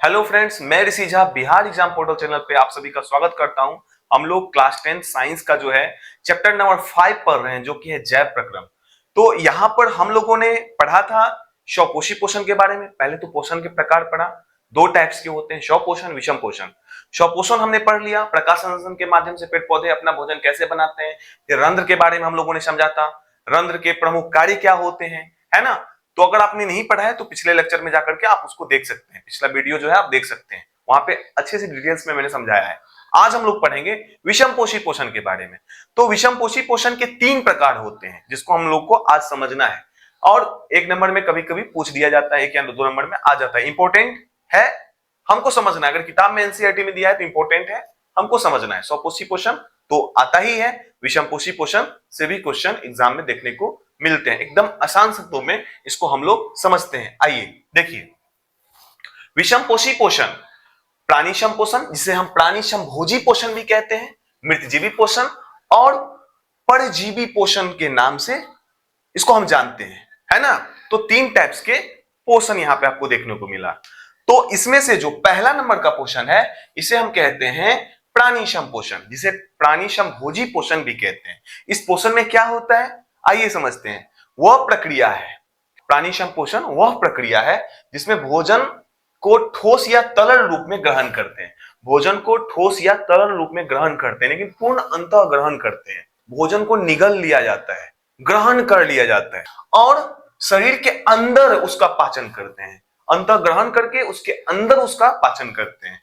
Hello friends, मैं Rishi Jha Bihar exam portal channel पे आप सभी का स्वागत करता हूं। हम लोग क्लास 10 साइंस का जो है चैप्टर नंबर 5 पढ़ रहे हैं, जो कि है जैव प्रक्रम। तो यहाँ पर हम लोगों ने पढ़ा था स्वपोषी पोषण के बारे में। पहले तो पोषण के प्रकार पढ़ा, दो टाइप्स के होते हैं, स्वपोषण, विषम पोषण। स्वपोषण हमने पढ़ लिया, प्रकाश संश्लेषण के माध्यम से पेड़ पौधे अपना भोजन कैसे बनाते हैं। फिर रंध्र के बारे में हम लोगों ने समझा था, रंध्र के प्रमुख कार्य क्या होते हैं, है ना। तो अगर आपने नहीं पढ़ा है तो पिछले लेक्चर में जाकर के आप उसको देख सकते हैं, पिछला वीडियो जो है आप देख सकते हैं, वहां पे अच्छे से डिटेल्स में मैंने समझाया है। आज हम लोग पढ़ेंगे विषम पोषी पोषण के बारे में। तो विषम पोषी पोषण के 3 प्रकार होते हैं, जिसको हम लोग को आज समझना है। और 1 नंबर में कभी कभी पूछ दिया जाता है, 1 या 2 नंबर में आ जाता है। इंपॉर्टेंट है, हमको समझना है। अगर किताब में एनसीईआरटी में दिया है तो इंपॉर्टेंट है, हमको समझना है। स्वपोषी पोषण तो आता ही है, विषम पोषी पोषण से भी क्वेश्चन एग्जाम में देखने को मिलते हैं। एकदम आसान शब्दों में इसको हम लोग समझते हैं। आइए देखिए, विषम पोषी पोषण, प्राणीशम पोषण जिसे हम प्राणीशम भोजी पोषण भी कहते हैं, मृतजीवी पोषण और परजीवी पोषण के नाम से इसको हम जानते हैं, है ना। तो 3 टाइप्स के पोषण यहां पे आपको देखने को मिला। तो इसमें से जो पहला नंबर का पोषण है, इसे हम कहते हैं प्राणीशम पोषण, जिसे प्राणीशम भोजी पोषण भी कहते हैं। इस पोषण में क्या होता है, आइए समझते हैं। वह प्रक्रिया है, प्राणीशम पोषण वह प्रक्रिया है जिसमें भोजन को ठोस या तरल रूप में ग्रहण करते हैं। भोजन को ठोस या तरल रूप में ग्रहण करते हैं, लेकिन पूर्ण अंतः ग्रहण करते हैं। भोजन को निगल लिया जाता है, ग्रहण कर लिया जाता है और शरीर के अंदर उसका पाचन करते हैं। अंतः ग्रहण करके उसके अंदर उसका पाचन करते हैं,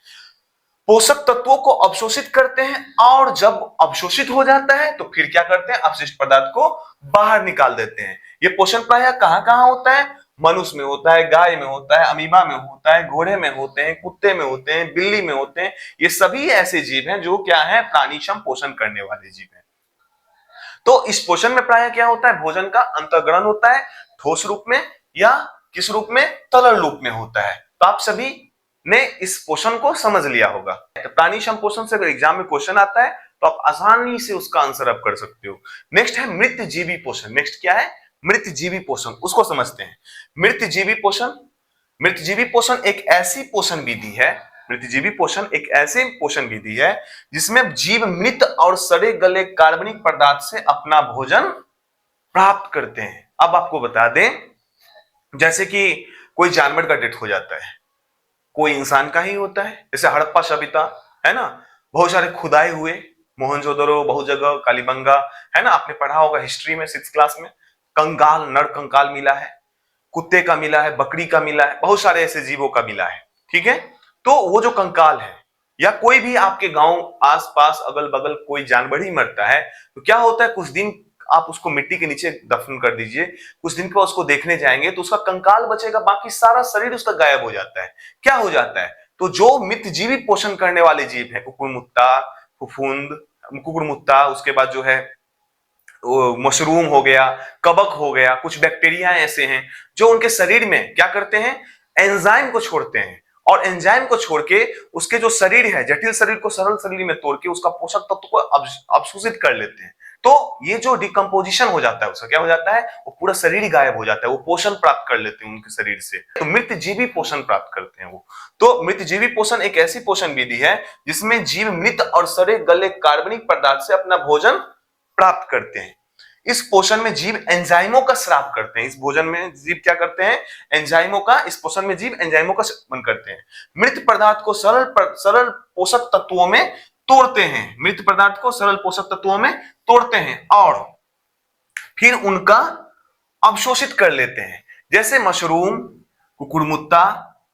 पोषक तत्वों को अवशोषित करते हैं। और जब अवशोषित हो जाता है तो फिर क्या करते हैं, अपशिष्ट पदार्थ को बाहर निकाल देते हैं। ये पोषण प्रायः कहां कहां होता है, मनुष्य में होता है, गाय में होता है, अमीबा में होता है, घोड़े में होते हैं, कुत्ते में होते हैं, बिल्ली में होते हैं। ये सभी ऐसे जीव हैं जो क्या है, प्राणीशम पोषण करने वाले जीव हैं। तो इस पोषण में प्रायः क्या होता है, भोजन का अंतर्ग्रहण होता है, ठोस रूप में या किस रूप में, तरल रूप में होता है। तो आप सभी ने इस पोषण को समझ लिया होगा। तो प्राणीशम पोषण से अगर एग्जाम में क्वेश्चन आता है तो आप आसानी से उसका आंसर आप कर सकते हो। नेक्स्ट है मृतजीवी पोषण। नेक्स्ट क्या है, मृतजीवी पोषण, उसको समझते हैं। मृतजीवी पोषण, मृतजीवी पोषण एक ऐसी पोषण विधि है, मृतजीवी पोषण एक ऐसी पोषण विधि है जिसमें जीव मृत और सड़े गले कार्बनिक पदार्थ से अपना भोजन प्राप्त करते हैं। अब आपको बता दें, जैसे कि कोई जानवर का डेथ हो जाता है, कोई इंसान का ही होता है, जैसे हड़प्पा सभ्यता है ना, बहुत सारे खुदाई हुए, मोहनजोदड़ो, बहुत जगह कालीबंगा, है ना, आपने पढ़ा होगा हिस्ट्री में 6th क्लास में। कंकाल, नर कंकाल मिला है, कुत्ते का मिला है, बकरी का मिला है, बहुत सारे ऐसे जीवों का मिला है, ठीक है। तो वो जो कंकाल है, या कोई भी आपके गांव आसपास अगल बगल कोई जानवर ही मरता है, तो क्या होता है, कुछ दिन आप उसको मिट्टी के नीचे दफन कर दीजिए, कुछ दिन के बाद उसको देखने जाएंगे तो उसका कंकाल बचेगा, बाकी सारा शरीर उसका गायब हो जाता है। क्या हो जाता है, तो जो मृतजीवी पोषण करने वाले जीव है, कुकुरमुत्ता, फफूंद, कुकुरमुत्ता, उसके बाद जो है मशरूम हो गया, कवक हो गया, कुछ बैक्टीरिया ऐसे हैं जो उनके शरीर में क्या करते हैं, एंजाइम को छोड़ते हैं। और एंजाइम को छोड़ के उसके जो शरीर है, जटिल शरीर को सरल शरीर में तोड़ के उसका पोषक तत्व को अवशोषित कर लेते हैं। तो ये जो डिकम्पोजिशन हो जाता है, उसका क्या हो जाता है, वो पूरा शरीर ही गायब हो जाता है, वो पोषण प्राप्त कर लेते हैं उनके शरीर से। तो मृतजीवी पोषण प्राप्त करते हैं वो। तो मृतजीवी पोषण एक ऐसी पोषण विधि है जिसमें जीव मृत और सड़े गले कार्बनिक पदार्थ से अपना भोजन प्राप्त करते हैं। इस पोषण में जीव एंजाइमों का स्राव करते हैं। इस भोजन में जीव क्या करते हैं, एंजाइमों का, इस पोषण में जीव एंजाइमों का सेवन करते हैं। मृत पदार्थ को सरल पोषक तत्वों में तोड़ते हैं, मृत पदार्थ को सरल पोषक तत्वों में तोड़ते हैं और फिर उनका अवशोषित कर लेते हैं। जैसे मशरूम, कुकुरमुत्ता,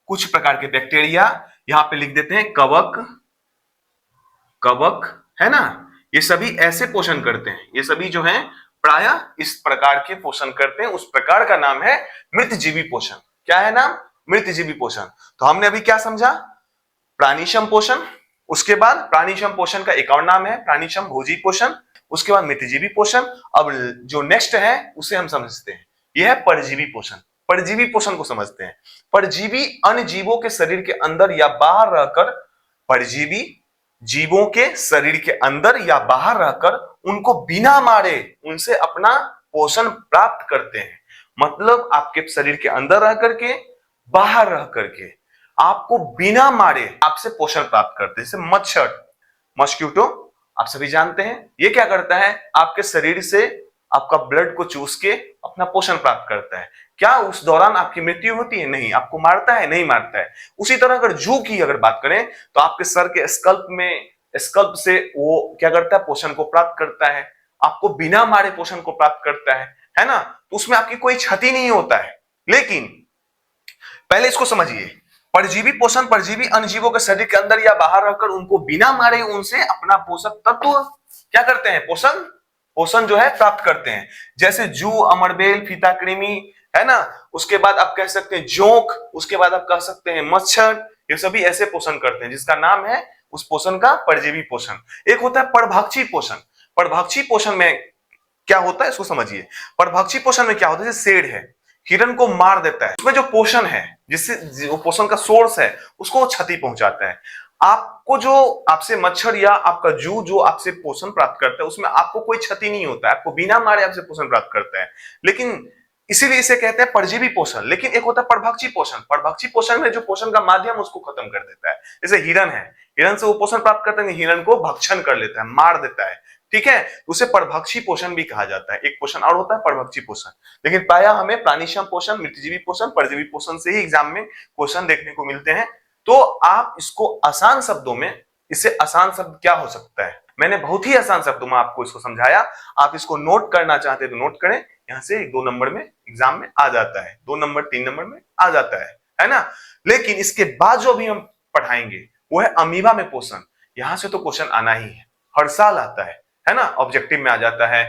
कुछ प्रकार के बैक्टीरिया, यहां पे लिख देते हैं कवक, कवक, है ना, ये सभी ऐसे पोषण करते हैं। ये सभी जो हैं प्रायः इस प्रकार के पोषण करते हैं। उस प्रकार का नाम है मृतजीवी पोषण। क्या है नाम, मृतजीवी पोषण। तो हमने अभी क्या समझा, प्राणीशम पोषण, उसके बाद प्राणीशम पोषण का एक और नाम है प्राणीशम भोजी पोषण, उसके बाद मृतजीवी पोषण। अब जो नेक्स्ट है उसे हम समझते हैं, यह है परजीवी पोषण। परजीवी पोषण को समझते हैं। परजीवी अन्य जीवों के शरीर के अंदर या बाहर रहकर, परजीवी जीवों के शरीर के अंदर या बाहर रहकर उनको बिना मारे उनसे अपना पोषण प्राप्त करते हैं। मतलब आपके शरीर के अंदर रह करके, बाहर रह करके आपको बिना मारे आपसे पोषण प्राप्त करते हैं। जैसे मच्छर, मस्क्यूटो, आप सभी जानते हैं ये क्या करता है, आपके शरीर से आपका ब्लड को चूस के अपना पोषण प्राप्त करता है। क्या उस दौरान आपकी मृत्यु होती है? नहीं। आपको मारता है? नहीं मारता है। उसी तरह अगर जू की अगर बात करें तो आपके सर के स्कल्प से वो क्या करता है, पोषण को प्राप्त करता है, आपको बिना मारे पोषण को प्राप्त करता है ना। तो उसमें आपकी कोई क्षति नहीं होता है। लेकिन पहले इसको समझिए, परजीवी पोषण परजीवी अन्य जीवों के शरीर के अंदर या बाहर रहकर उनको बिना मारे उनसे अपना पोषक तत्व क्या करते हैं, पोषण पोषण जो है प्राप्त करते हैं। जैसे जू, अमरबेल, फीताकृमि, है ना, उसके बाद आप कह सकते हैं जोंक, उसके बाद आप कह सकते हैं मच्छर, ये सभी ऐसे पोषण करते हैं जिसका नाम है उस पोषण का परजीवी पोषण। एक होता है परभक्षी पोषण। परभक्षी पोषण में क्या होता है इसको समझिए। परभक्षी पोषण में क्या होता है, जैसे शेर है, हिरण को मार देता है, उसमें जो पोषण है, जिससे वो पोषण का सोर्स है, उसको क्षति पहुंचाता है। आपको जो आपसे मच्छर या आपका जू जो आपसे पोषण प्राप्त करता है उसमें आपको कोई क्षति नहीं होता है, आपको बिना मारे आपसे पोषण प्राप्त करता है। लेकिन इसीलिए इसे कहते हैं परजीवी पोषण। लेकिन एक होता है परभक्षी पोषण। परभक्षी पोषण में जो पोषण का माध्यम उसको खत्म कर देता है। जैसे हिरण है, हिरण से वो पोषण प्राप्त करता है, हिरण को भक्षण कर लेता है, मार देता है, ठीक है, उसे परभक्षी पोषण भी कहा जाता है। एक पोषण और होता है परभक्षी पोषण। लेकिन प्रायः हमें प्राणिशम पोषण, मृतजीवी पोषण, परजीवी पोषण से ही एग्जाम में क्वेश्चन देखने को मिलते हैं। तो आप इसको आसान शब्दों में, इससे आसान शब्द क्या हो सकता है, मैंने बहुत ही आसान शब्दों में आपको इसको समझाया। आप इसको नोट करना चाहते तो नोट करें, यहां से 1-2 नंबर में एग्जाम में आ जाता है, 2 नंबर 3 नंबर में आ जाता है ना। लेकिन इसके बाद जो अभी हम पढ़ाएंगे वो है अमीबा में पोषण। यहां से तो क्वेश्चन आना ही है, हर साल आता है ना। ऑब्जेक्टिव में आ जाता है,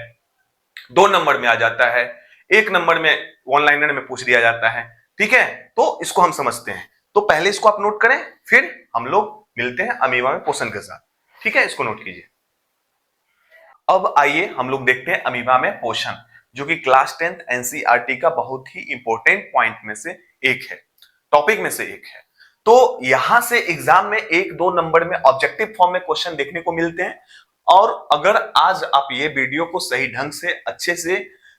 2 नंबर में आ जाता है, 1 नंबर में वन लाइनर में पूछ दिया जाता है, ठीक है। तो इसको हम समझते हैं। तो पहले इसको आप नोट करें, फिर हम लोग मिलते हैं अमीबा में पोषण के साथ, ठीक है, इसको नोट कीजिए। अब आइए हम लोग देखते हैं अमीबा में पोषण, जो कि क्लास 10th एनसीईआरटी का बहुत ही इंपॉर्टेंट पॉइंट में से एक है, टॉपिक में से एक है। तो यहां से एग्जाम में 1-2 नंबर में ऑब्जेक्टिव फॉर्म में क्वेश्चन देखने को मिलते हैं। और अगर आज आप ये वीडियो को सही ढंग से अच्छे से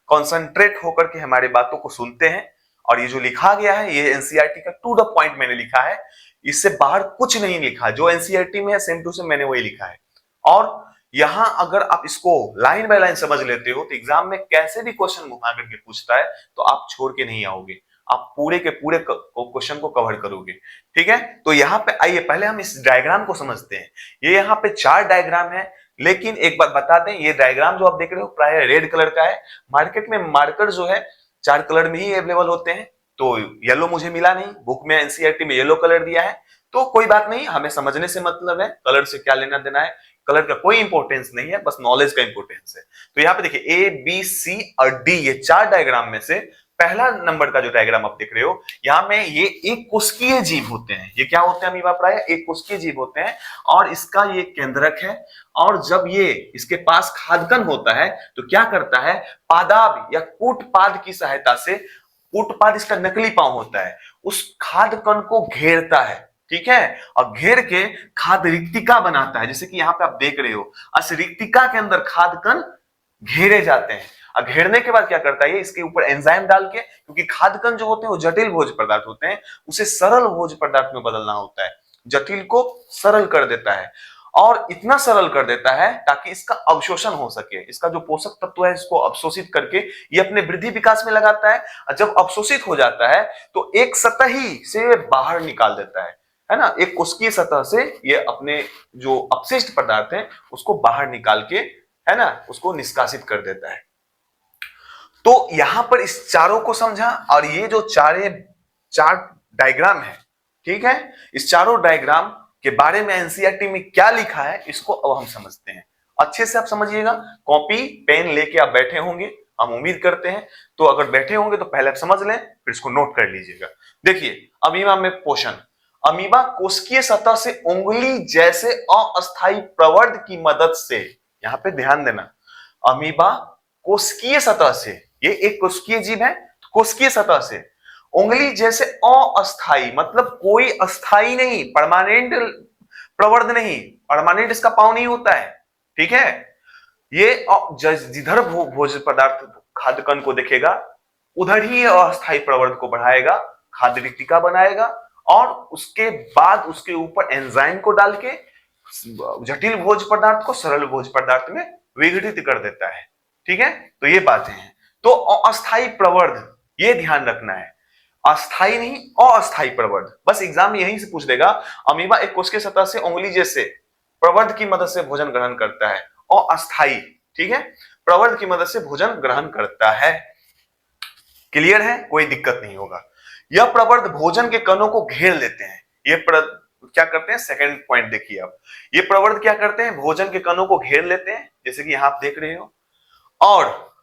कॉन्सेंट्रेट होकर के हमारी बातों को सुनते हैं, और ये जो लिखा गया है ये एनसीईआरटी का टू द पॉइंट मैंने लिखा है, इससे बाहर कुछ नहीं लिखा, जो एनसीईआरटी में है सेम टू सेम मैंने वही लिखा है। और यहां अगर आप इसको लाइन बाय लाइन समझ लेते हो तो एग्जाम में कैसे भी क्वेश्चन घुमा करके पूछता है तो आप छोड़ के नहीं आओगे, आप पूरे के पूरे क्वेश्चन को कवर करोगे, ठीक है। तो यहाँ पे आइए पहले हम इस डायग्राम को समझते हैं। ये यहाँ पे 4 डायग्राम है, लेकिन एक बात बता दें, ये डायग्राम जो आप देख रहे हो प्राय रेड कलर का है। मार्केट में मार्कर जो है 4 कलर में ही अवेलेबल होते हैं, तो येलो मुझे मिला नहीं, बुक में एनसीईआरटी में येलो कलर दिया है, तो कोई बात नहीं, हमें समझने से मतलब है, कलर से क्या लेना देना है, कलर का कोई इंपॉर्टेंस नहीं है, बस नॉलेज का इंपॉर्टेंस है। तो यहाँ पे देखिए ए बी सी और डी, ये 4 डायग्राम में से पहला नंबर का जो डायग्राम आप देख रहे हो, यहाँ में ये एक कोशिकीय जीव होते हैं। ये क्या होते हैं अमीबा प्राय? एक कोशिकीय जीव होते हैं, और इसका ये केंद्रक है। और जब ये इसके पास खाद्यकण होता है तो क्या करता है, पादाब या कूटपाद की सहायता से, कूटपाद इसका नकली पांव होता है, उस खाद्यकण को घेरता है, ठीक है, और घेर के खाद्य रिक्तिका बनाता है। जैसे कि यहाँ पे आप देख रहे हो, इस रिक्तिका के अंदर खाद्यकण घेरे जाते हैं, और घेरने के बाद क्या करता है, इसके ऊपर एंजाइम डाल के, क्योंकि खाद्यकण जो होते हैं वो जटिल भोज्य पदार्थ होते हैं, उसे सरल भोज्य पदार्थ में बदलना होता है, जटिल को सरल कर देता है। और इतना सरल कर देता है ताकि इसका अवशोषण हो सके, इसका जो पोषक तत्व है इसको अवशोषित करके ये अपने वृद्धि विकास में लगाता है। और जब अवशोषित हो जाता है तो एक सतही से बाहर निकाल देता है ना, एक कोशिकीय सतह से ये अपने जो अपशिष्ट पदार्थ है उसको बाहर निकाल के, है ना, उसको निष्कासित कर देता है। तो यहां पर इस चारों को समझा, और ये जो चार डायग्राम है, ठीक है, इस चारों डायग्राम के बारे में एनसीईआरटी में क्या लिखा है इसको अब हम समझते हैं। अच्छे से आप समझिएगा, कॉपी पेन लेके आप बैठे होंगे, हम उम्मीद करते हैं। तो अगर बैठे होंगे तो पहले आप समझ लें, फिर इसको नोट कर लीजिएगा। देखिए अमीबा में पोषण, अमीबा कोशिकीय सतह से उंगली जैसे अस्थायी प्रवर्ध की मदद से, यहां पे ध्यान देना, अमीबा कोशिकीय सतह से, ये एक कोशिकीय जीव है, कोशिकीय सतह से उंगली जैसे अस्थायी, मतलब कोई अस्थाई नहीं, परमानेंट प्रवर्ध नहीं, परमानेंट इसका पांव नहीं होता है, ठीक है। ये जिधर भोज्य पदार्थ खाद्यकण को देखेगा उधर ही अस्थायी प्रवर्ध को बढ़ाएगा, खाद्य रिक्तिका बनाएगा, और उसके बाद उसके ऊपर एंजाइम को डाल के जटिल भोज पदार्थ को सरल भोज पदार्थ में विघटित कर देता है। ठीक है, तो ये बातें हैं। तो अस्थायी प्रवर्ध, ये ध्यान रखना है, अस्थाई नहीं अस्थाई प्रवर्ध। बस एग्जाम में यहीं से पूछ देगा, अमीबा एक कोश की सतह से उंगली जैसे प्रवर्ध की मदद से भोजन ग्रहण करता है, और अस्थाई, ठीक है, प्रवर्ध की मदद से भोजन ग्रहण करता है। क्लियर है, कोई दिक्कत नहीं होगा। यह प्रवर्ध भोजन के कणों को घेर लेते हैं। ये क्या करते हैं, सेकंड पॉइंट देखिए आप, ये प्रवर्ध क्या करते हैं, भोजन के कणों को घेर लेते हैं, जैसे कि यहां आप देख रहे हो, और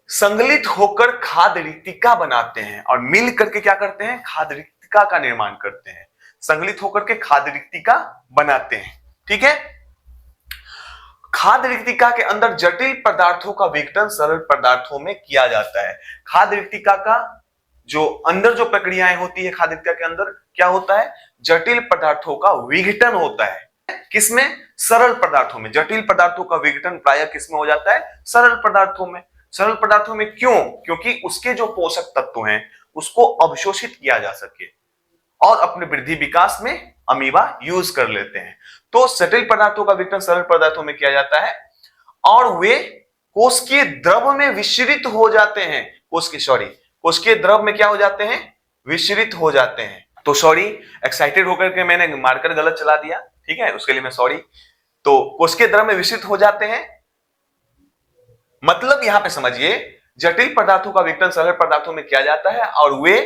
संगलित होकर खाद्य रिक्तिका बनाते हैं, और मिल करके क्या करते हैं, खाद्य रिक्तिका का निर्माण करते हैं। संगलित होकर के खाद्य रिक्तिका बनाते हैं। ठीक है, खाद्य रिक्तिका के अंदर जटिल पदार्थों का विघटन सरल पदार्थों में किया जाता है। खाद्य रिक्तिका का जो अंदर जो प्रक्रियाएं होती है, खाद्य रिक्तिका के अंदर क्या होता है, जटिल पदार्थों का विघटन होता है। किसमें, सरल पदार्थों में। जटिल पदार्थों का विघटन प्रायः किसमें हो जाता है, सरल पदार्थों में। सरल पदार्थों में क्यों, क्योंकि उसके जो पोषक तत्व हैं उसको अवशोषित किया जा सके, और अपने वृद्धि विकास में अमीबा यूज कर लेते हैं। तो जटिल पदार्थों का विघटन सरल पदार्थों में किया जाता है, और वे कोशिकीय द्रव में विश्रित हो जाते हैं। कोशिकीय द्रव में क्या हो जाते हैं, विश्रित हो जाते हैं। तो सॉरी, एक्साइटेड होकर के मैंने मार्कर गलत चला दिया, ठीक है, उसके लिए मैं सॉरी। तो कोशिकीय द्रव में विश्रित हो जाते हैं, मतलब यहां पे समझिए, जटिल पदार्थों का विघटन सरल पदार्थों में किया जाता है, और वे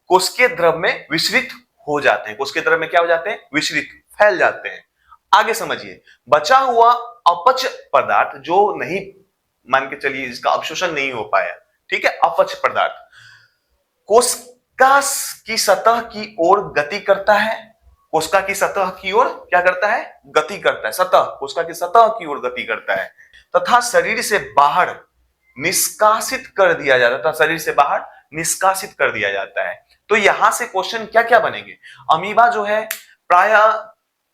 कोशिकीय द्रव में विश्रित हो जाते हैं। कोशिकीय द्रव में क्या हो जाते हैं, विश्रित, फैल जाते हैं। आगे समझिए, बचा हुआ अपच पदार्थ जो नहीं, मान के चलिए इसका अवशोषण नहीं हो पाया, ठीक है, अपच पदार्थ कोशिका की सतह की ओर गति करता है। कोशिका की सतह की ओर क्या करता है, गति करता है। सतह, कोशिका की सतह की ओर गति करता है, तथा शरीर से बाहर निष्कासित कर दिया जाता है। शरीर से बाहर निष्कासित कर दिया जाता है। तो यहां से क्वेश्चन क्या क्या बनेंगे, अमीबा जो है प्रायः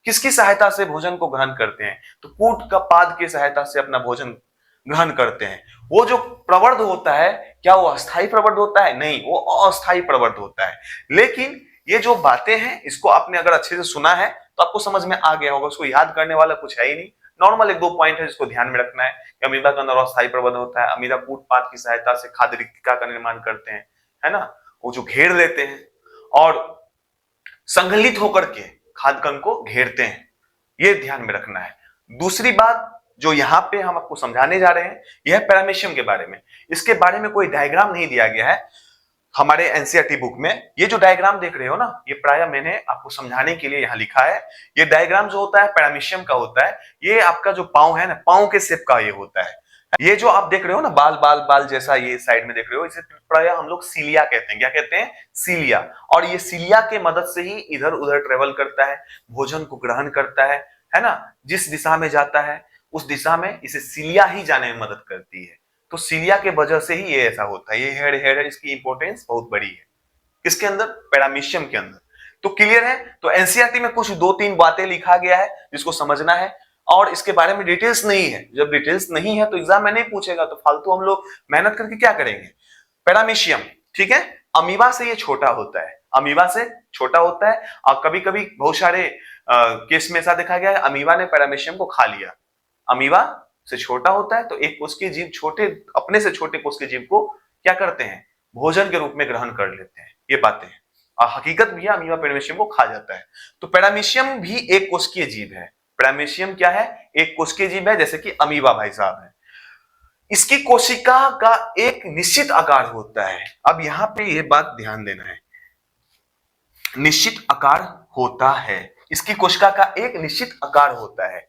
किसकी सहायता से भोजन को ग्रहण करते हैं, तो कूट का पाद की सहायता से अपना भोजन ग्रहण करते हैं। वो जो प्रवर्ध होता है, क्या वो अस्थायी प्रवर्ध होता है, नहीं, वो अस्थायी प्रवर्ध होता है। लेकिन ये जो बातें हैं, इसको आपने अगर अच्छे से सुना है तो आपको समझ में आ गया होगा। उसको याद करने वाला कुछ है ही नहीं, नॉर्मल एक दो पॉइंट है जिसको ध्यान में रखना है कि अमीबा के अंदर अस्थायी प्रवर्ध होता है। अमीबा कूट पाद की सहायता से खाद्य रिक्तिका का निर्माण करते हैं, है ना, वो जो घेर लेते हैं और संगलित होकर के खाद्य कण को घेरते हैं, ये ध्यान में रखना है। दूसरी बात जो यहां पे हम आपको समझाने जा रहे हैं, यह पैरामीशियम के बारे में। इसके बारे में कोई डायग्राम नहीं दिया गया है हमारे एनसीईआरटी बुक में। ये जो डायग्राम देख रहे हो ना, ये प्रायः मैंने आपको समझाने के लिए यहां लिखा है। ये डायग्राम जो होता है पैरामीशियम का होता है। ये आपका जो पांव है ना, पांव के शेप का ये होता है। ये जो आप देख रहे हो ना, बाल बाल बाल जैसा ये साइड में देख रहे हो, इसे प्रायः हम लोग सीलिया कहते हैं। क्या कहते हैं, सीलिया। और ये सीलिया के मदद से ही इधर उधर ट्रेवल करता है, भोजन को ग्रहण करता है ना। जिस दिशा में जाता है उस दिशा में इसे सीलिया ही जाने में मदद करती है। तो सीलिया के वजह से ही ये ऐसा होता है। ये हेड इसकी इंपॉर्टेंस बहुत बड़ी है। किसके अंदर, पैरामीशियम के अंदर। तो क्लियर है। तो एनसीईआरटी में कुछ दो तीन बातें लिखा गया है जिसको समझना है, और इसके बारे में डिटेल्स नहीं है। जब डिटेल्स नहीं है तो एग्जाम में नहीं पूछेगा, तो फालतू हम लोग मेहनत करके क्या करेंगे। पैरामीशियम, ठीक है, अमीबा से ये छोटा होता है, अमीबा से छोटा होता है। और कभी कभी बहुत सारे केस में ऐसा देखा गया है, अमीबा ने पैरामीशियम को खा लिया। अमीबा से छोटा होता है, तो एक कोश के जीव छोटे, अपने से छोटे कोश के जीव को क्या करते हैं, भोजन के रूप में ग्रहण कर लेते हैं। ये बातें हैं, और हकीकत भी है, अमीबा पैरामीशियम को खा जाता है। तो पैरामीशियम भी एक कोशिकीय जीव है। पैरामीशियम क्या है, एक कोशिकीय जीव है, जैसे कि अमीबा भाई साहब है। इसकी कोशिका का एक निश्चित आकार होता है। अब यहां पे ये बात ध्यान देना है, निश्चित आकार होता है, इसकी कोशिका का एक निश्चित आकार होता है।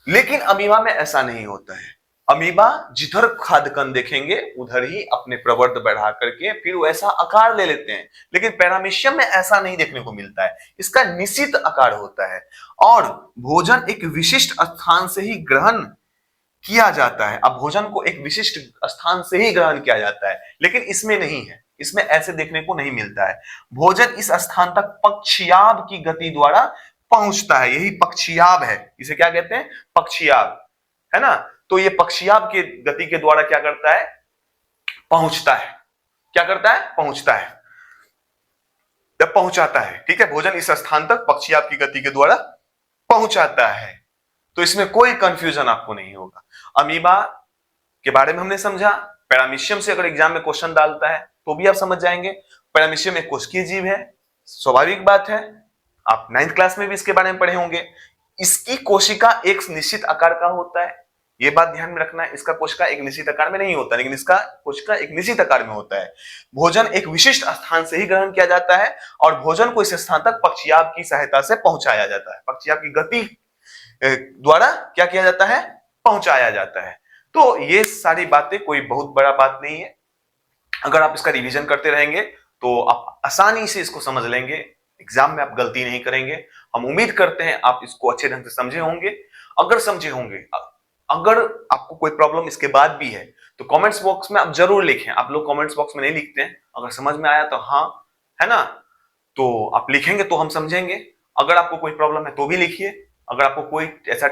लेकिन अमीबा में ऐसा नहीं होता है। अमीबा जिधर खाद्य कण देखेंगे उधर ही अपने प्रवर्ध बढ़ा करके फिर वैसा आकार ले लेते हैं। लेकिन पैरामीशियम में ऐसा नहीं देखने को मिलता है, इसका निश्चित आकार होता है, और भोजन एक विशिष्ट स्थान से ही ग्रहण किया जाता है। अब भोजन को एक विशिष्ट स्थान से ही ग्रहण किया जाता है, लेकिन इसमें नहीं है, इसमें ऐसे देखने को नहीं मिलता है। भोजन इस स्थान तक पक्षियाब की गति द्वारा पहुंचता है, यही पक्षियाब है। इसे क्या कहते हैं, पक्षियाब, है ना। तो ये पक्षियाब के गति के द्वारा क्या करता है, पहुंचता है। क्या करता है, पहुंचता है। जब पहुंचाता है, ठीक है, भोजन इस स्थान तक पक्षी आपकी गति के द्वारा पहुंचाता है। तो इसमें कोई कंफ्यूजन आपको नहीं होगा। अमीबा के बारे में हमने समझा। पैरामीशियम से अगर एग्जाम में क्वेश्चन डालता है तो भी आप समझ जाएंगे। पैरामीशियम एक कोशिकीय जीव है, स्वाभाविक बात है, आप 9th क्लास में भी इसके बारे में पढ़े होंगे। इसकी कोशिका एक निश्चित आकार का होता है, ये बात ध्यान में रखना है। इसका कोशिका एक निश्चित आकार में नहीं होता, लेकिन इसका कोशिका एक निश्चित आकार में होता है। भोजन एक विशिष्ट स्थान से ही ग्रहण किया जाता है और भोजन को इस स्थान तक पक्षियाब की सहायता से पहुंचाया जाता है, पक्षियाब की गति द्वारा क्या किया जाता है, पहुंचाया जाता है। तो ये सारी बातें कोई बहुत बड़ा बात नहीं है। अगर आप इसका रिवीजन करते रहेंगे तो आप आसानी से इसको समझ लेंगे, एग्जाम में आप गलती नहीं करेंगे। हम उम्मीद करते हैं आप इसको अच्छे ढंग से समझे होंगे। अगर समझे होंगे, अगर आपको कोई प्रॉब्लम इसके बाद भी है तो कमेंट्स बॉक्स में आप जरूर लिखें। आप लोग कमेंट्स बॉक्स में नहीं लिखते हैं, अगर समझ में आया तो हाँ, है ना, तो आप लिखेंगे तो हम समझेंगे। अगर आपको कोई प्रॉब्लम है तो भी लिखिए। अगर आपको कोई ऐसा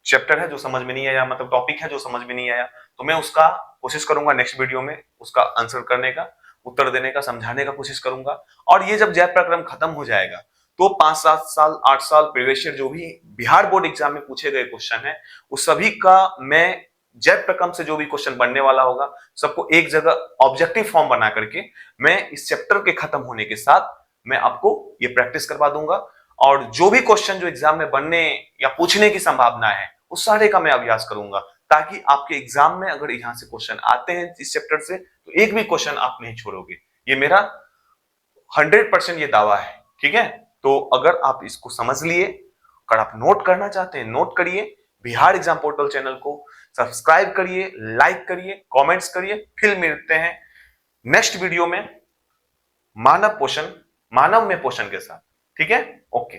चैप्टर है जो समझ में नहीं आया, मतलब टॉपिक है जो समझ में नहीं आया, तो मैं उसका कोशिश करूंगा नेक्स्ट वीडियो में उसका आंसर करने का, उत्तर देने का, समझाने का कोशिश करूंगा। और ये जब जैव प्रक्रम खत्म हो जाएगा तो 5-7 साल 8 साल प्रीवियस ईयर जो भी बिहार बोर्ड एग्जाम में पूछे गए क्वेश्चन है उस सभी का मैं जैव प्रक्रम से जो भी क्वेश्चन बनने वाला होगा सबको एक जगह ऑब्जेक्टिव फॉर्म बना करके मैं इस चैप्टर के खत्म होने के साथ मैं आपको ये प्रैक्टिस करवा दूंगा। और जो भी क्वेश्चन जो एग्जाम में बनने या पूछने की संभावना है उस सारे का मैं अभ्यास करूंगा, ताकि आपके एग्जाम में अगर यहां से क्वेश्चन आते हैं इस चैप्टर से तो एक भी क्वेश्चन आप नहीं छोड़ोगे। ये मेरा 100% ये दावा है, ठीक है। तो अगर आप इसको समझ लिए, अगर आप नोट करना चाहते हैं नोट करिए, बिहार एग्जाम पोर्टल चैनल को सब्सक्राइब करिए, लाइक करिए, कमेंट्स करिए। फिर मिलते हैं नेक्स्ट वीडियो में मानव में पोषण के साथ, ठीक है। ओके।